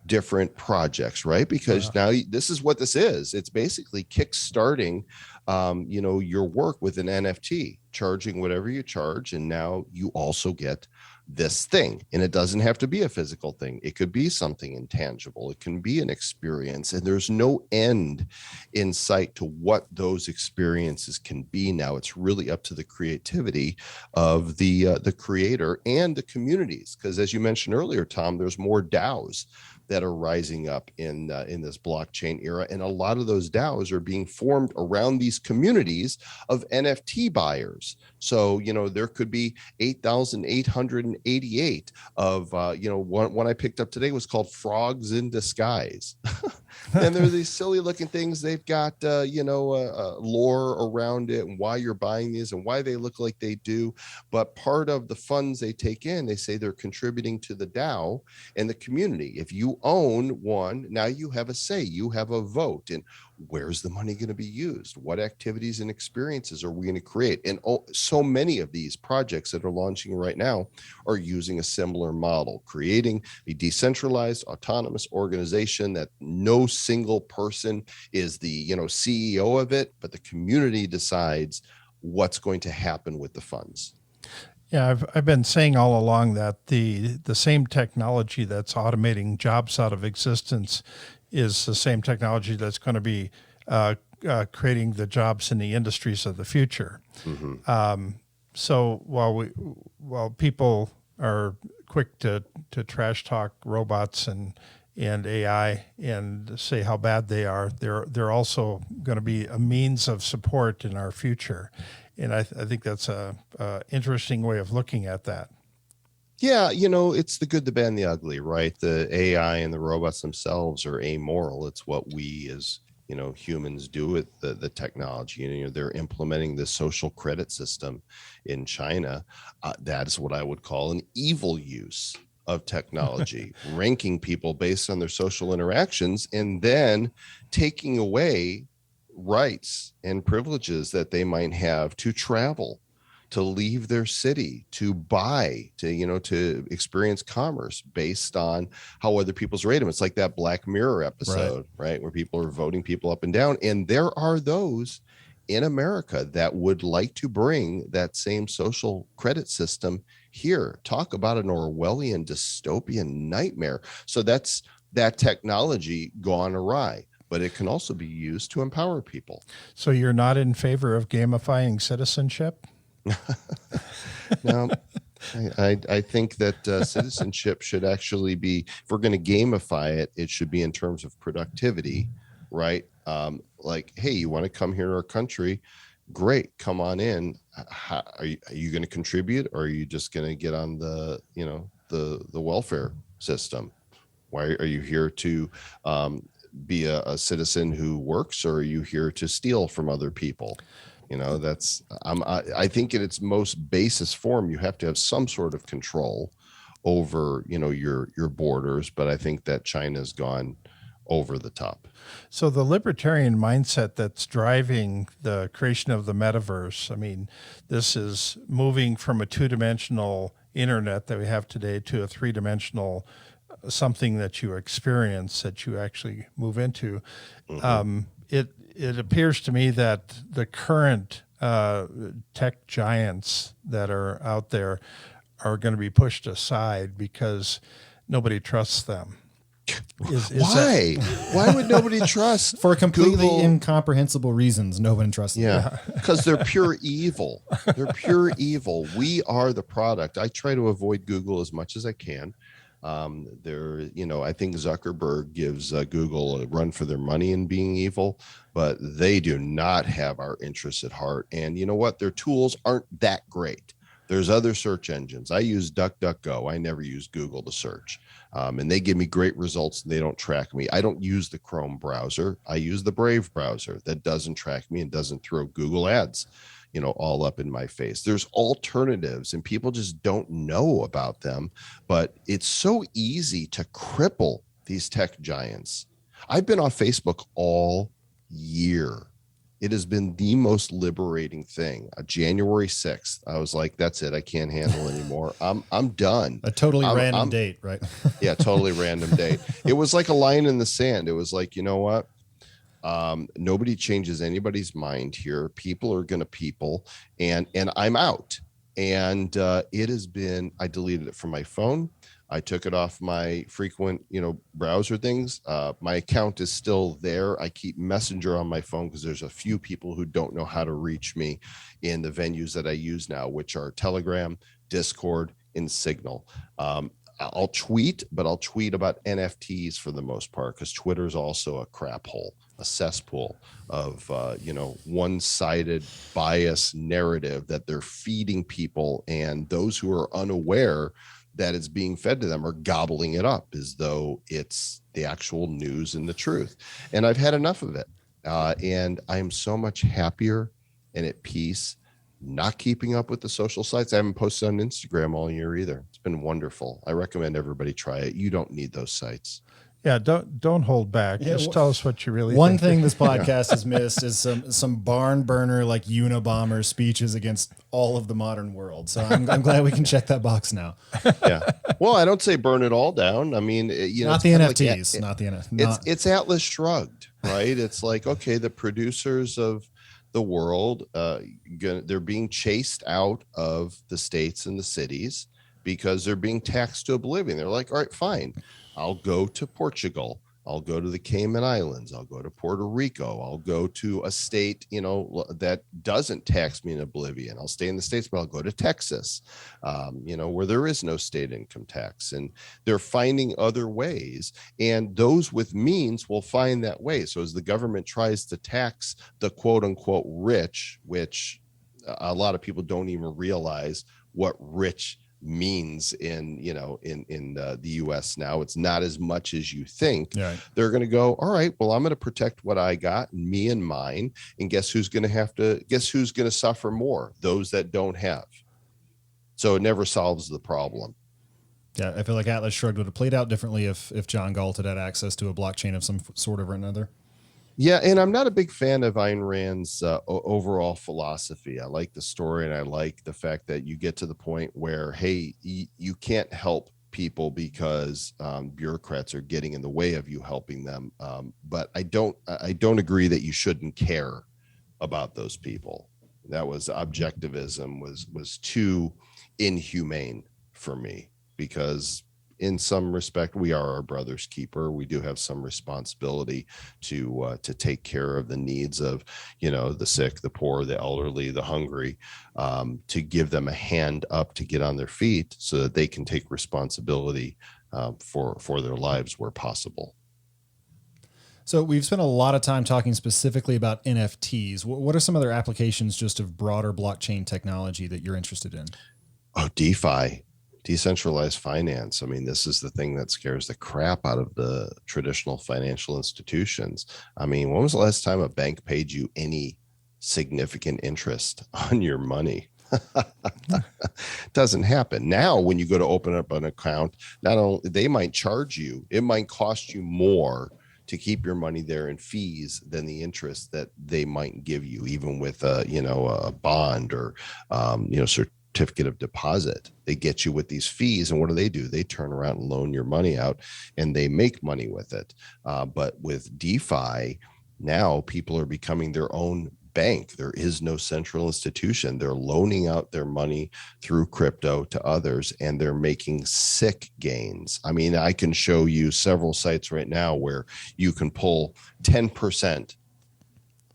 Speaker 3: different projects, right? Because now this is what this is. It's basically kickstarting, your work with an NFT, charging whatever you charge. And now you also get this thing, and it doesn't have to be a physical thing. It could be something intangible. It can be an experience, and there's no end in sight to what those experiences can be. Now it's really up to the creativity of the creator and the communities, because as you mentioned earlier, Tom, there's more DAOs that are rising up in this blockchain era, and a lot of those DAOs are being formed around these communities of NFT buyers. So there could be 8,888 of one I picked up today was called Frogs in Disguise. And they're these silly looking things. They've got lore around it and why you're buying these and why they look like they do. But part of the funds they take in, they say they're contributing to the DAO and the community. If you own one, now you have a say, you have a vote. And where's the money going to be used? What activities and experiences are we going to create? And so many of these projects that are launching right now are using a similar model, creating a decentralized, autonomous organization that no single person is the CEO of it, but the community decides what's going to happen with the funds.
Speaker 1: Yeah, I've been saying all along that the same technology that's automating jobs out of existence is the same technology that's going to be creating the jobs in the industries of the future.
Speaker 3: Mm-hmm.
Speaker 1: So while people are quick to trash talk robots and AI and say how bad they are, they're also going to be a means of support in our future. And I think that's a interesting way of looking at that.
Speaker 3: Yeah, it's the good, the bad, and the ugly, right? The AI and the robots themselves are amoral. It's what we as humans do with the technology. They're implementing the social credit system in China. That is what I would call an evil use of technology, ranking people based on their social interactions and then taking away rights and privileges that they might have to travel, to leave their city, to buy, to experience commerce based on how other people's rate them. It's like that Black Mirror episode, right? Where people are voting people up and down. And there are those in America that would like to bring that same social credit system here. Talk about an Orwellian dystopian nightmare. So that's that technology gone awry, but it can also be used to empower people.
Speaker 1: So you're not in favor of gamifying citizenship?
Speaker 3: No, I think that citizenship should actually be, if we're going to gamify it, it should be in terms of productivity, right? Like, hey, you want to come here to our country? Great, come on in. Are you going to contribute, or are you just going to get on the welfare system? Why are you here to be a citizen who works, or are you here to steal from other people? I think in its most basest form, you have to have some sort of control over, your borders. But I think that China's gone over the top.
Speaker 1: So the libertarian mindset that's driving the creation of the metaverse, I mean, this is moving from a two-dimensional internet that we have today to a three-dimensional something that you experience, that you actually move into.
Speaker 3: Mm-hmm.
Speaker 1: It appears to me that the current tech giants that are out there are going to be pushed aside because nobody trusts them.
Speaker 3: Why? Why would nobody trust?
Speaker 2: For completely
Speaker 3: Google?
Speaker 2: Incomprehensible reasons, no one trusts them.
Speaker 3: Yeah, because they're pure evil. They're pure evil. We are the product. I try to avoid Google as much as I can. I think Zuckerberg gives Google a run for their money in being evil, but they do not have our interests at heart. And you know what? Their tools aren't that great. There's other search engines. I use DuckDuckGo. I never use Google to search. And they give me great results and they don't track me. I don't use the Chrome browser. I use the Brave browser that doesn't track me and doesn't throw Google ads, all up in my face. There's alternatives and people just don't know about them, but it's so easy to cripple these tech giants. I've been on Facebook all year. It has been the most liberating thing. January 6th, I was like, that's it. I can't handle anymore. I'm done.
Speaker 2: A totally random date, right?
Speaker 3: Yeah, totally random date. It was like a line in the sand. It was like, you know what? Nobody changes anybody's mind here. People are going to people, and I'm out. And it has been, I deleted it from my phone. I took it off my frequent, browser things. My account is still there. I keep Messenger on my phone because there's a few people who don't know how to reach me in the venues that I use now, which are Telegram, Discord, and Signal. I'll tweet, but I'll tweet about NFTs for the most part because Twitter is also a crap hole, a cesspool of, one-sided bias narrative that they're feeding people, and those who are unaware that it's being fed to them are gobbling it up as though it's the actual news and the truth. And I've had enough of it. And I am so much happier and at peace not keeping up with the social sites. I haven't posted on Instagram all year either. It's been wonderful. I recommend everybody try it. You don't need those sites.
Speaker 1: Yeah, don't hold back.
Speaker 2: Yeah,
Speaker 1: Just tell us what you really
Speaker 2: One
Speaker 1: think.
Speaker 2: thing this podcast has missed is some barn burner like Unabomber speeches against all of the modern world. So I'm glad we can check that box now.
Speaker 3: Yeah. Well, I don't say burn it all down. I mean,
Speaker 2: Not the NFTs, not the NFTs.
Speaker 3: It's Atlas shrugged, right? It's like, okay, the producers of the world, they're being chased out of the states and the cities because they're being taxed to oblivion. They're like, all right, fine, I'll go to Portugal, I'll go to the Cayman Islands, I'll go to Puerto Rico, I'll go to a state, that doesn't tax me in oblivion. I'll stay in the States, but I'll go to Texas, where there is no state income tax. And they're finding other ways, and those with means will find that way. So as the government tries to tax the quote unquote rich, which a lot of people don't even realize what rich means in the US now. It's not as much as you think.
Speaker 2: Yeah.
Speaker 3: They're going to go, all right, well, I'm going to protect what I got, me and mine, and guess who's going to suffer more? Those that don't have. So it never solves the problem.
Speaker 2: Yeah, I feel like Atlas Shrugged would have played out differently if John Galt had access to a blockchain of some sort or another.
Speaker 3: Yeah, and I'm not a big fan of Ayn Rand's overall philosophy. I like the story, and I like the fact that you get to the point where, hey, you can't help people because bureaucrats are getting in the way of you helping them. But I don't agree that you shouldn't care about those people. That was objectivism was too inhumane for me, because in some respect, we are our brother's keeper. We do have some responsibility to take care of the needs of, the sick, the poor, the elderly, the hungry, to give them a hand up to get on their feet so that they can take responsibility for their lives where possible.
Speaker 2: So we've spent a lot of time talking specifically about NFTs. What are some other applications just of broader blockchain technology that you're interested in?
Speaker 3: Oh, DeFi. Decentralized finance. I mean, this is the thing that scares the crap out of the traditional financial institutions. I mean, when was the last time a bank paid you any significant interest on your money? Doesn't happen. Now, when you go to open up an account, not only they might charge you, it might cost you more to keep your money there in fees than the interest that they might give you, even with a bond or certificate of deposit. They get you with these fees, and what do? They turn around and loan your money out, and they make money with it. But with DeFi, now people are becoming their own bank. There is no central institution. They're loaning out their money through crypto to others, and they're making sick gains. I mean, I can show you several sites right now where you can pull 10%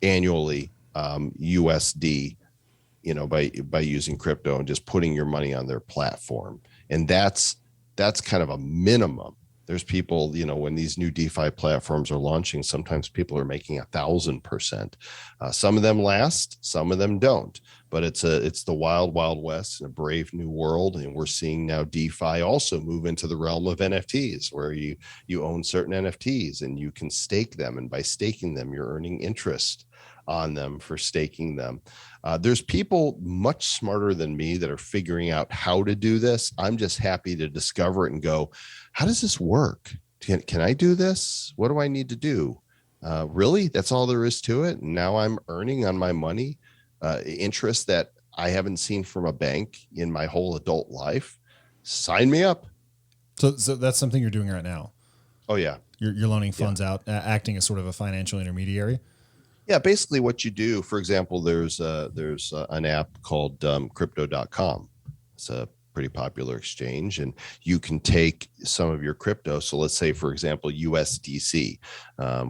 Speaker 3: annually USD, by using crypto and just putting your money on their platform. And that's kind of a minimum. There's people, when these new DeFi platforms are launching, sometimes people are making 1,000%. Some of them last, some of them don't. But it's the wild, wild west and a brave new world. And we're seeing now DeFi also move into the realm of NFTs, where you own certain NFTs and you can stake them. And by staking them, you're earning interest on them for staking them. There's people much smarter than me that are figuring out how to do this. I'm just happy to discover it and go, how does this work? Can I do this? What do I need to do? Really? That's all there is to it? And now I'm earning on my money interest that I haven't seen from a bank in my whole adult life. Sign me up.
Speaker 2: So that's something you're doing right now.
Speaker 3: Oh, yeah.
Speaker 2: You're loaning funds out, acting as sort of a financial intermediary.
Speaker 3: Yeah, basically what you do, for example, there's an app called crypto.com. It's a pretty popular exchange, and you can take some of your crypto. So let's say, for example, USDC,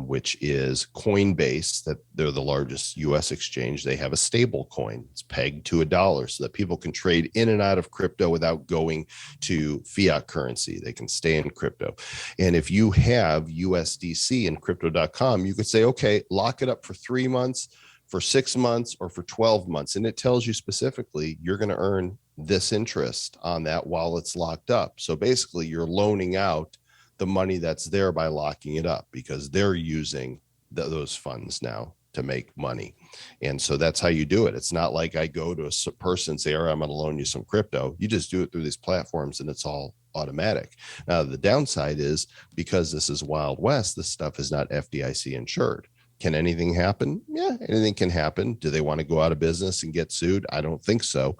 Speaker 3: which is Coinbase, that they're the largest US exchange. They have a stable coin. It's pegged to $1 so that people can trade in and out of crypto without going to fiat currency. They can stay in crypto. And if you have USDC in crypto.com, you could say, okay, lock it up for 3 months, for 6 months, or for 12 months. And it tells you specifically you're going to earn this interest on that while it's locked up. So basically you're loaning out the money that's there by locking it up, because they're using those funds now to make money. And so that's how you do it. It's not like I go to a person and say, all right, I'm going to loan you some crypto. You just do it through these platforms and it's all automatic. Now, the downside is because this is Wild West, this stuff is not FDIC insured. Can anything happen? Yeah, anything can happen. Do they want to go out of business and get sued? I don't think so.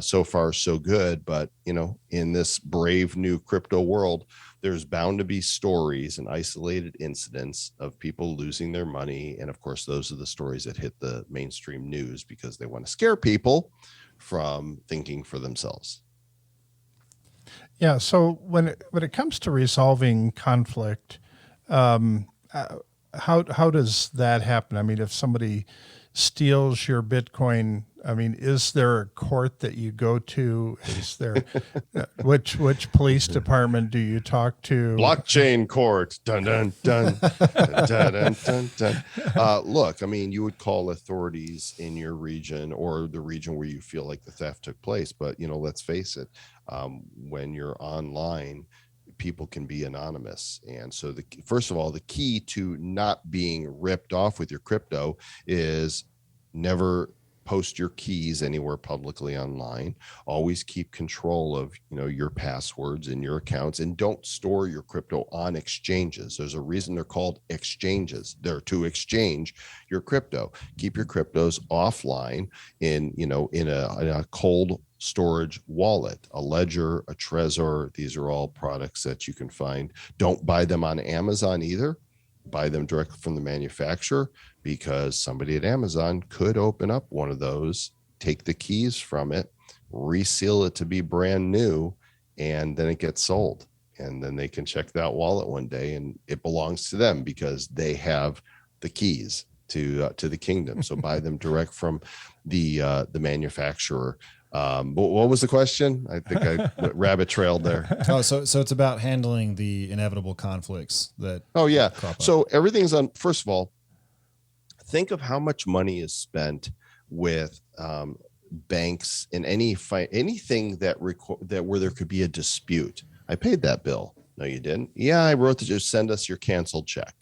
Speaker 3: So far, so good. But, in this brave new crypto world, there's bound to be stories and isolated incidents of people losing their money. And of course, those are the stories that hit the mainstream news because they want to scare people from thinking for themselves.
Speaker 1: Yeah. So when it comes to resolving conflict, how does that happen? I mean, if somebody steals your Bitcoin, I mean, is there a court that you go to? Is there which police department do you talk to?
Speaker 3: Blockchain court. Dun dun dun dun dun dun dun. Look, I mean, you would call authorities in your region or the region where you feel like the theft took place. But let's face it, when you're online, people can be anonymous. And so first of all, the key to not being ripped off with your crypto is never post your keys anywhere publicly online. Always keep control of, your passwords and your accounts, and don't store your crypto on exchanges. There's a reason they're called exchanges. They're to exchange your crypto. Keep your cryptos offline in a cold storage wallet, a ledger, a Trezor. These are all products that you can find. Don't buy them on Amazon either. Buy them directly from the manufacturer, because somebody at Amazon could open up one of those, take the keys from it, reseal it to be brand new, and then it gets sold. And then they can check that wallet one day and it belongs to them because they have the keys to the kingdom. So buy them direct from the manufacturer. What was the question? I think I rabbit trailed there.
Speaker 2: So it's about handling the inevitable conflicts that.
Speaker 3: Oh yeah.
Speaker 2: Crop up.
Speaker 3: So everything's on. First of all, think of how much money is spent with banks in anything that where there could be a dispute. I paid that bill. No, you didn't. Yeah, I wrote to just send us your canceled check.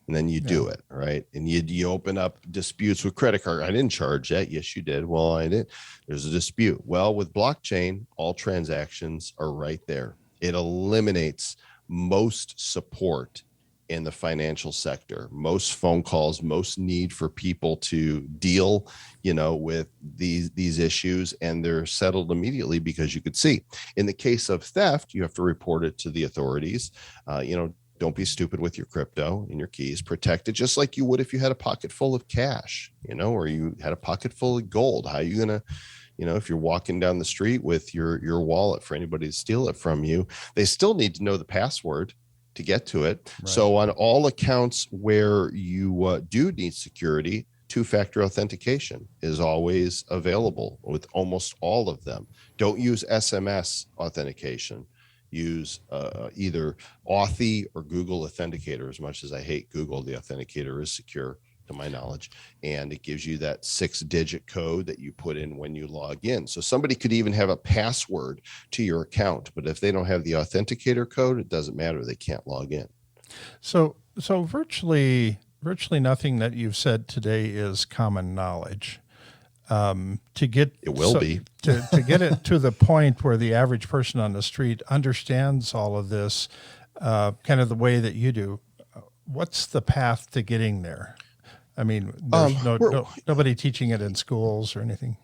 Speaker 3: And then you do it, right? And you open up disputes with credit card. I didn't charge that. Yes, you did. Well, I did. There's a dispute. Well, with blockchain, all transactions are right there. It eliminates most support in the financial sector, most phone calls, most need for people to deal, with these issues, and they're settled immediately because you could see. In the case of theft, you have to report it to the authorities. Don't be stupid with your crypto and your keys. Protect it just like you would if you had a pocket full of cash, or you had a pocket full of gold. How are you going to, if you're walking down the street with your wallet for anybody to steal it from you, they still need to know the password to get to it. Right. So on all accounts where you do need security, two-factor authentication is always available with almost all of them. Don't use SMS authentication. Use either Authy or Google Authenticator. As much as I hate Google, the Authenticator is secure to my knowledge, and it gives you that 6-digit code that you put in when you log in. So somebody could even have a password to your account, but if they don't have the Authenticator code, it doesn't matter. They can't log in.
Speaker 1: So virtually nothing that you've said today is common knowledge. To get
Speaker 3: it will be
Speaker 1: to get it to the point where the average person on the street understands all of this, kind of the way that you do. What's the path to getting there? I mean, there's nobody teaching it in schools or anything.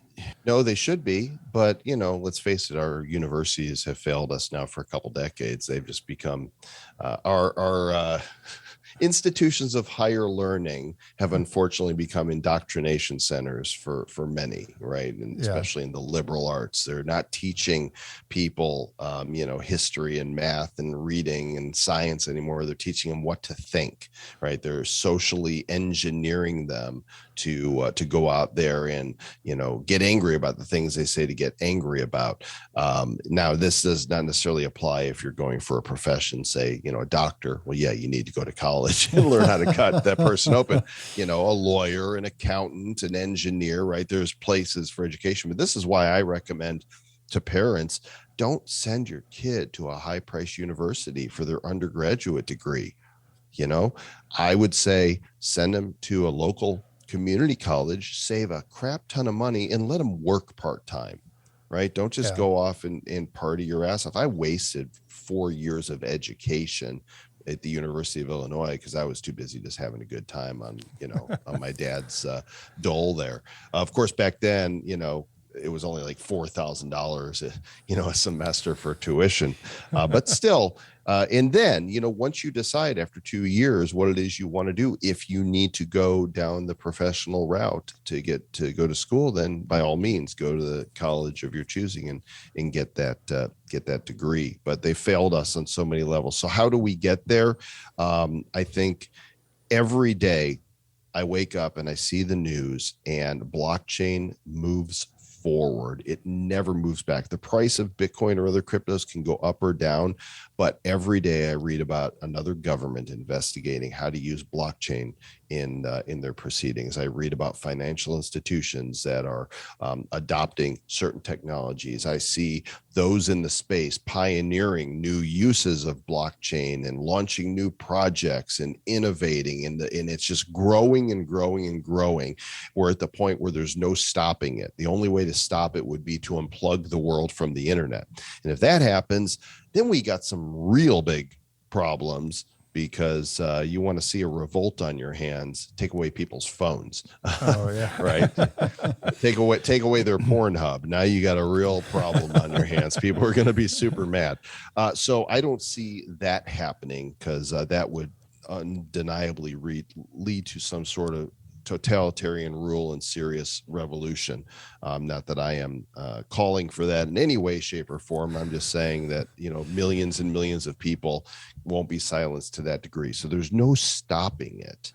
Speaker 3: No, they should be, but let's face it, our universities have failed us now for a couple decades. They've just become our institutions of higher learning have unfortunately become indoctrination centers for many, right? And especially in the liberal arts, they're not teaching people, history and math and reading and science anymore. They're teaching them what to think, right? They're socially engineering them to go out there and, get angry about the things they say to get angry about. Now, this does not necessarily apply if you're going for a profession, say, a doctor. Well, yeah, you need to go to college and learn how to cut that person open. A lawyer, an accountant, an engineer, right? There's places for education, but this is why I recommend to parents, don't send your kid to a high-priced university for their undergraduate degree. You know, I would say send them to a local community college, save a crap ton of money, and let them work part-time, right? Don't just
Speaker 1: Yeah.
Speaker 3: go off and party your ass off. I wasted 4 years of education at the University of Illinois because I was too busy just having a good time on, on my dad's dole there. Of course, back then, it was only like $4,000, a semester for tuition. But still, and then, once you decide after 2 years what it is you want to do, if you need to go down the professional route to go to school, then by all means, go to the college of your choosing and get that degree. But they failed us on so many levels. So how do we get there? I think every day I wake up and I see the news and blockchain moves forward. It never moves back. The price of Bitcoin or other cryptos can go up or down, but every day I read about another government investigating how to use blockchain in their proceedings. I read about financial institutions that are adopting certain technologies. I see those in the space pioneering new uses of blockchain and launching new projects and innovating, and it's just growing and growing and growing. We're at the point where there's no stopping it. The only way to stop it would be to unplug the world from the internet. And if that happens, then we got some real big problems, because you want to see a revolt on your hands, take away people's phones.
Speaker 1: Oh yeah.
Speaker 3: Right. Take away their Pornhub. Now you got a real problem on your hands. People are going to be super mad. So I don't see that happening, because that would undeniably lead to some sort of totalitarian rule and serious revolution. Not that I am calling for that in any way, shape, or form. I'm just saying that, millions and millions of people won't be silenced to that degree. So there's no stopping it.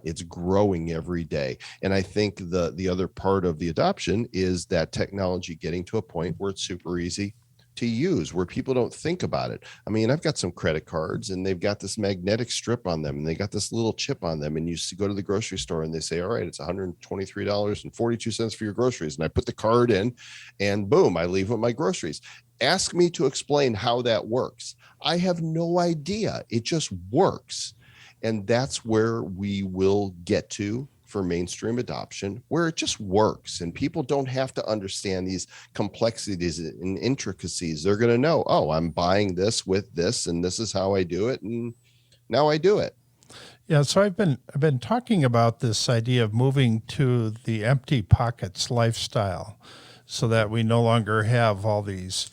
Speaker 3: It's growing every day. And I think the other part of the adoption is that technology getting to a point where it's super easy to use, where people don't think about it. I mean, I've got some credit cards and they've got this magnetic strip on them and they got this little chip on them, and you go to the grocery store and they say, all right, it's $123.42 for your groceries. And I put the card in and boom, I leave with my groceries. Ask me to explain how that works. I have no idea. It just works. And that's where we will get to for mainstream adoption, where it just works and people don't have to understand these complexities and intricacies. They're going to know, oh, I'm buying this with this, and this is how I do it, and now I do it.
Speaker 1: Yeah, so I've been talking about this idea of moving to the empty pockets lifestyle, so that we no longer have all these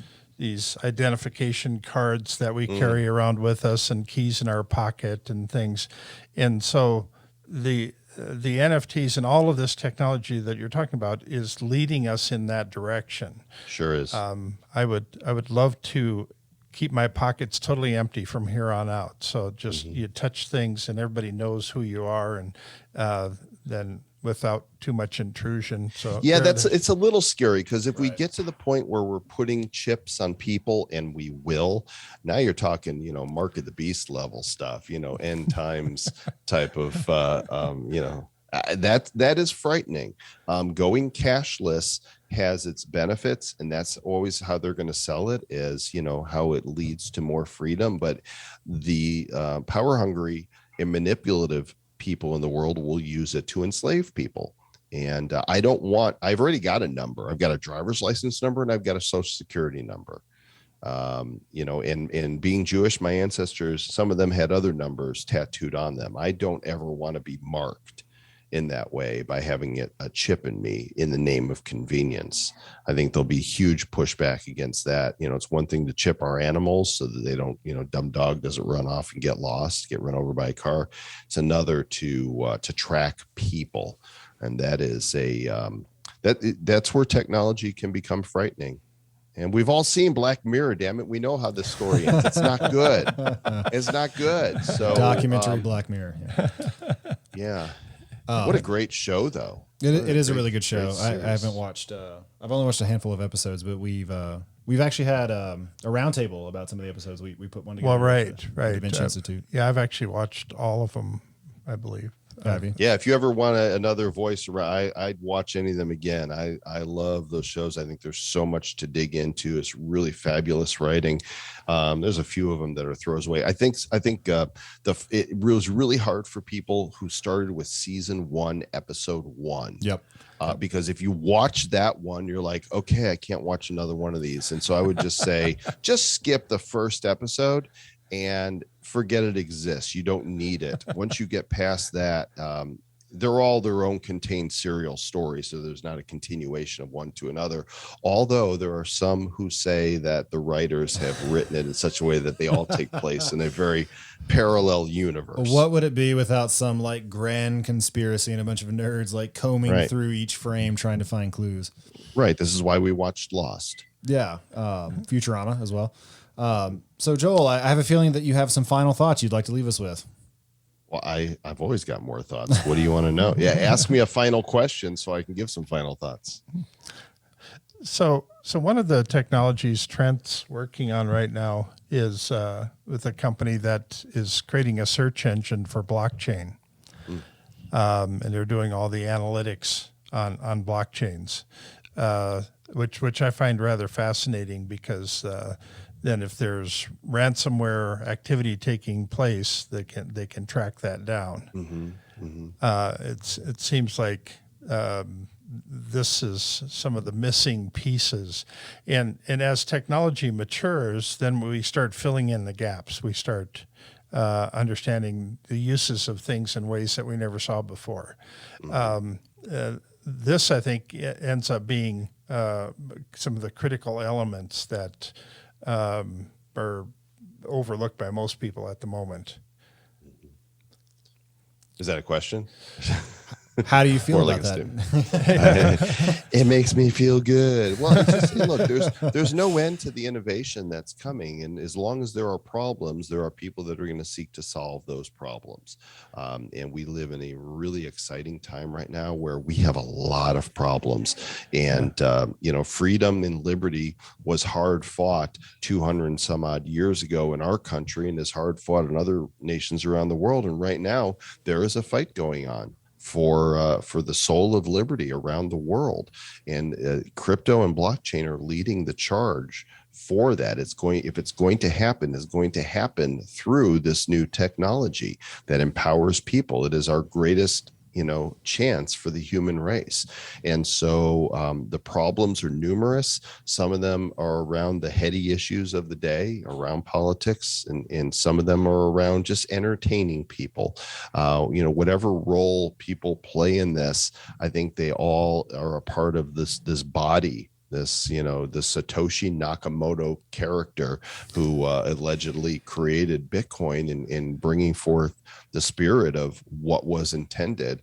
Speaker 1: identification cards that we carry around with us and keys in our pocket and things. And so the NFTs and all of this technology that you're talking about is leading us in that direction.
Speaker 3: Sure is.
Speaker 1: I would love to keep my pockets totally empty from here on out. So just you touch things and everybody knows who you are, and then without too much intrusion. So
Speaker 3: yeah, it's a little scary, because if we get to the point where we're putting chips on people, and we will, now you're talking, Mark of the Beast level stuff, end times type of, that is frightening. Going cashless has its benefits, and that's always how they're going to sell it, is, how it leads to more freedom. But the power hungry and manipulative people in the world will use it to enslave people. And I've already got a number. I've got a driver's license number and I've got a social security number. And being Jewish, my ancestors, some of them had other numbers tattooed on them. I don't ever want to be marked in that way by having a chip in me in the name of convenience. I think there'll be huge pushback against that. It's one thing to chip our animals so that they don't, dumb dog doesn't run off and get lost, get run over by a car. It's another to track people. And that is that's where technology can become frightening. And we've all seen Black Mirror, damn it. We know how this story ends. It's not good. It's not good. So
Speaker 2: documentary Black Mirror.
Speaker 3: Yeah. What a great show, though.
Speaker 2: It is a really good show. I haven't watched. I've only watched a handful of episodes, but we've actually had a roundtable about some of the episodes. We put one together.
Speaker 1: Well, right.
Speaker 2: The Da Vinci Institute.
Speaker 1: Yeah, I've actually watched all of them, I believe.
Speaker 2: Have you?
Speaker 3: Yeah, if you ever want another voice, I'd watch any of them again. I love those shows. I think there's so much to dig into. It's really fabulous writing. There's a few of them that are throws away. I think it was really hard for people who started with season 1, episode 1.
Speaker 2: Yep.
Speaker 3: Because if you watch that one, you're like, okay, I can't watch another one of these. And so I would just say, just skip the first episode and forget it exists. You don't need it. Once you get past that, they're all their own contained serial stories. So there's not a continuation of one to another. Although there are some who say that the writers have written it in such a way that they all take place in a very parallel universe.
Speaker 2: What would it be without some like grand conspiracy and a bunch of nerds like combing through each frame trying to find clues?
Speaker 3: Right. This is why we watched Lost.
Speaker 2: Yeah. Futurama as well. So Joel, I have a feeling that you have some final thoughts you'd like to leave us with.
Speaker 3: Well, I've always got more thoughts. What do you want to know? Yeah, ask me a final question so I can give some final thoughts.
Speaker 1: So one of the technologies Trent's working on right now is with a company that is creating a search engine for blockchain. And they're doing all the analytics on blockchains, which I find rather fascinating because then if there's ransomware activity taking place, they can track that down. It seems like this is some of the missing pieces, and as technology matures, then we start filling in the gaps. We start understanding the uses of things in ways that we never saw before. This, I think, ends up being some of the critical elements that are overlooked by most people at the moment.
Speaker 3: Is that a question?
Speaker 2: How do you feel about that?
Speaker 3: It makes me feel good. Well, it's just, look, there's no end to the innovation that's coming, and as long as there are problems, there are people that are going to seek to solve those problems. And we live in a really exciting time right now where we have a lot of problems, and freedom and liberty was hard fought 200 and some odd years ago in our country, and is hard fought in other nations around the world. And right now, there is a fight going on for the soul of liberty around the world, and crypto and blockchain are leading the charge for that. If it's going to happen, it's going to happen through this new technology that empowers people. It is our greatest chance for the human race. And so the problems are numerous. Some of them are around the heady issues of the day, around politics, and some of them are around just entertaining people. Whatever role people play in this, I think they all are a part of this body. The Satoshi Nakamoto character who allegedly created Bitcoin in bringing forth the spirit of what was intended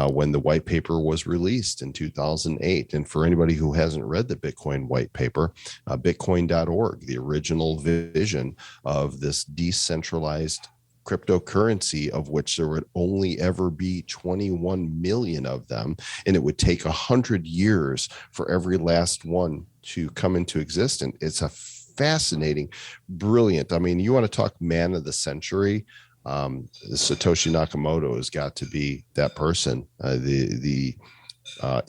Speaker 3: when the white paper was released in 2008. And for anybody who hasn't read the Bitcoin white paper, bitcoin.org, the original vision of this decentralized cryptocurrency, of which there would only ever be 21 million of them, and it would take 100 years for every last one to come into existence. It's a fascinating, brilliant. I mean, you want to talk man of the century? Satoshi Nakamoto has got to be that person.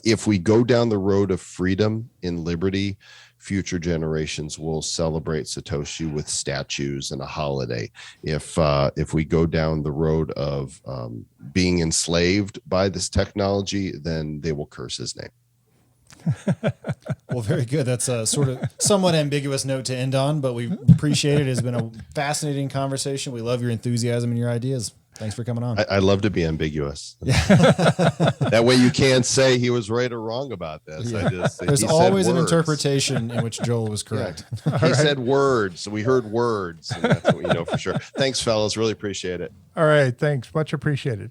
Speaker 3: If we go down the road of freedom and liberty, future generations will celebrate Satoshi with statues and a holiday. If we go down the road of being enslaved by this technology, then they will curse his name.
Speaker 2: Well, very good. That's a sort of somewhat ambiguous note to end on, but we appreciate it. It's been a fascinating conversation. We love your enthusiasm and your ideas. Thanks for coming on.
Speaker 3: I love to be ambiguous. That way you can't say he was right or wrong about this.
Speaker 2: Yeah. There's always an interpretation in which Joel was correct.
Speaker 3: Yeah. He said words. So we heard words. And that's what we know for sure. Thanks, fellas. Really appreciate it.
Speaker 1: All right. Thanks. Much appreciated.